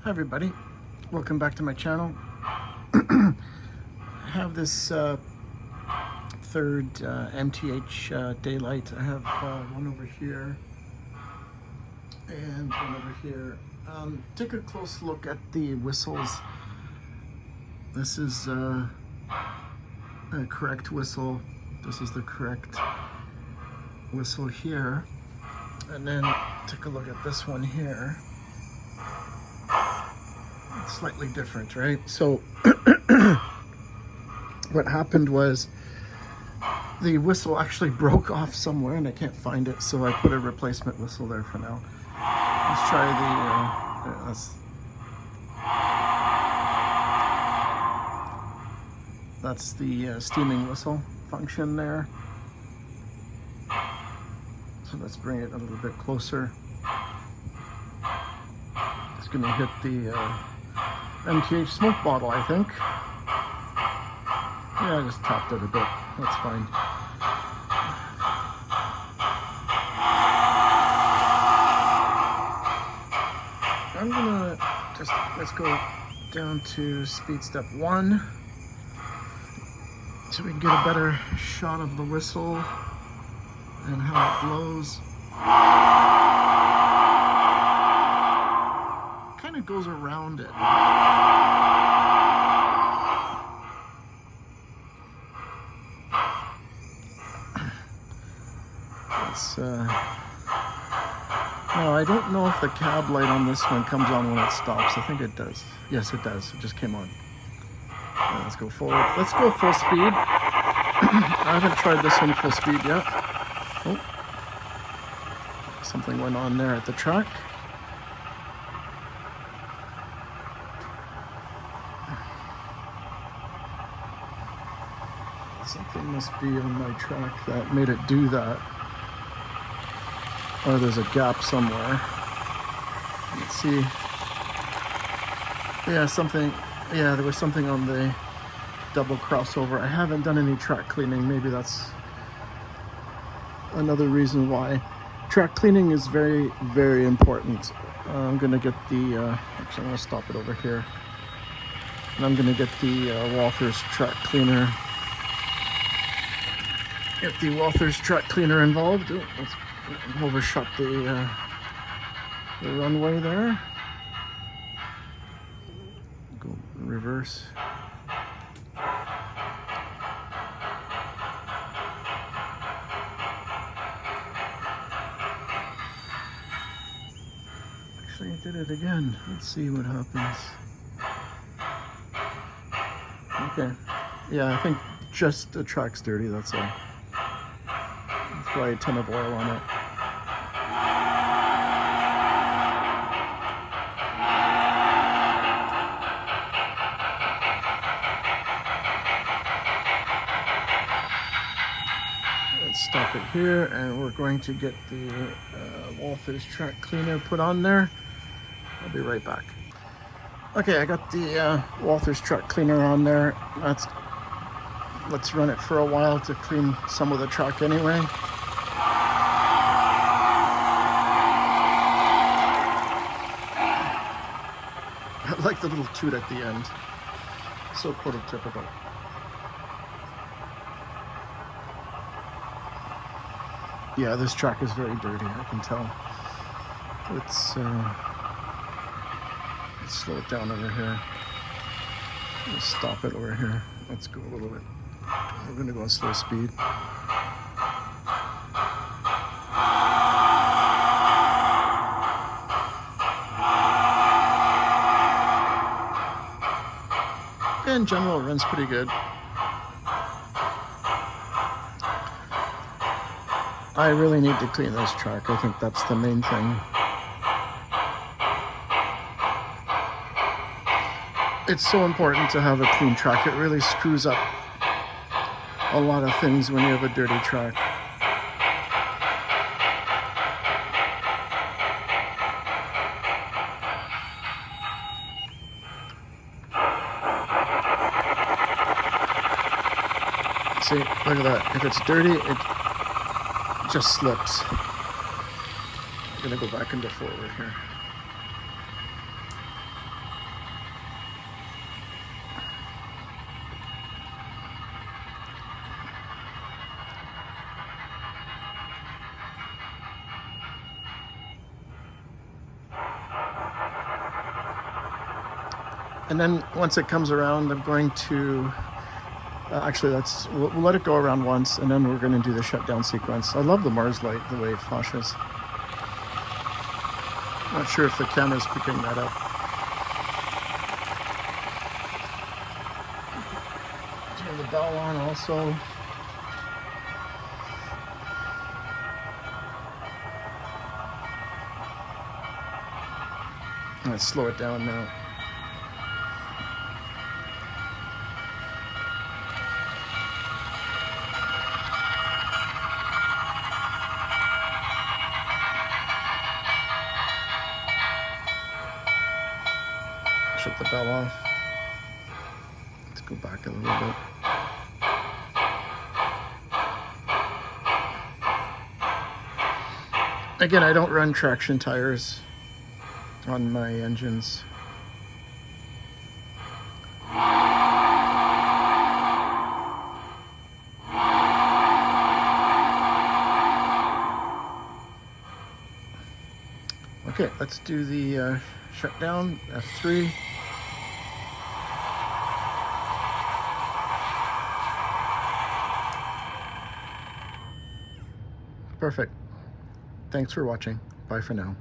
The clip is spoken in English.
Hi everybody, welcome back to my channel. I have this third MTH Daylight. I have one over here and one over here. Take a close look at the whistles. This is a correct whistle. This is the correct whistle here. And then take a look at this one here. It's slightly different, right? So what happened was the whistle actually broke off somewhere and I can't find it, so I put a replacement whistle there for now. Let's try that's the steaming whistle function there. So let's bring it a little bit closer. It's going to hit the MTH smoke bottle, I think. Yeah, I just tapped it a bit. That's fine. I'm gonna let's go down to speed step 1 so we can get a better shot of the whistle and how it blows. Kind of goes around it. Now I don't know if the cab light on this one comes on when it stops. I think it does. Yes, it does. It just came on. Let's go forward. Let's go full speed. I haven't tried this one full speed yet. Oh, something went on there at the track. Something must be on my track that made it do that. Or there's a gap somewhere. Let's see. Yeah, there was something on the double crossover. I haven't done any track cleaning. Maybe that's another reason why. Track cleaning is very, very important. I'm gonna get the, actually I'm gonna stop it over here. And I'm gonna get the Walther's track cleaner. Get the Walther's track cleaner involved. Oh, let's overshot the runway there. Go reverse. Actually, I did it again. Let's see what happens. Okay. Yeah, I think just the track's dirty, that's all. Probably a ton of oil on it. Let's stop it here, and we're going to get the Walther's track cleaner put on there. I'll be right back. Okay, I got the Walther's track cleaner on there. Let's run it for a while to clean some of the track anyway. I like the little toot at the end. So prototypical. Yeah, this track is very dirty, I can tell. Let's slow it down over here. Let's stop it over here. Let's go a little bit. We're gonna go on slow speed. In general, it runs pretty good. I really need to clean this track. I think that's the main thing. It's so important to have a clean track. It really screws up a lot of things when you have a dirty track. See, look at that. If it's dirty, it just slips. I'm gonna go back into forward here. And then once it comes around, I'm going to, actually we'll let it go around once, and then we're going to do the shutdown sequence. I love the Mars light, the way it flashes. Not sure if the camera's picking that up. Turn the bell on also. Let's slow it down now. Shut the bell off. Let's go back a little bit. Again, I don't run traction tires on my engines. Okay, let's do the shutdown, F3. Perfect. Thanks for watching. Bye for now.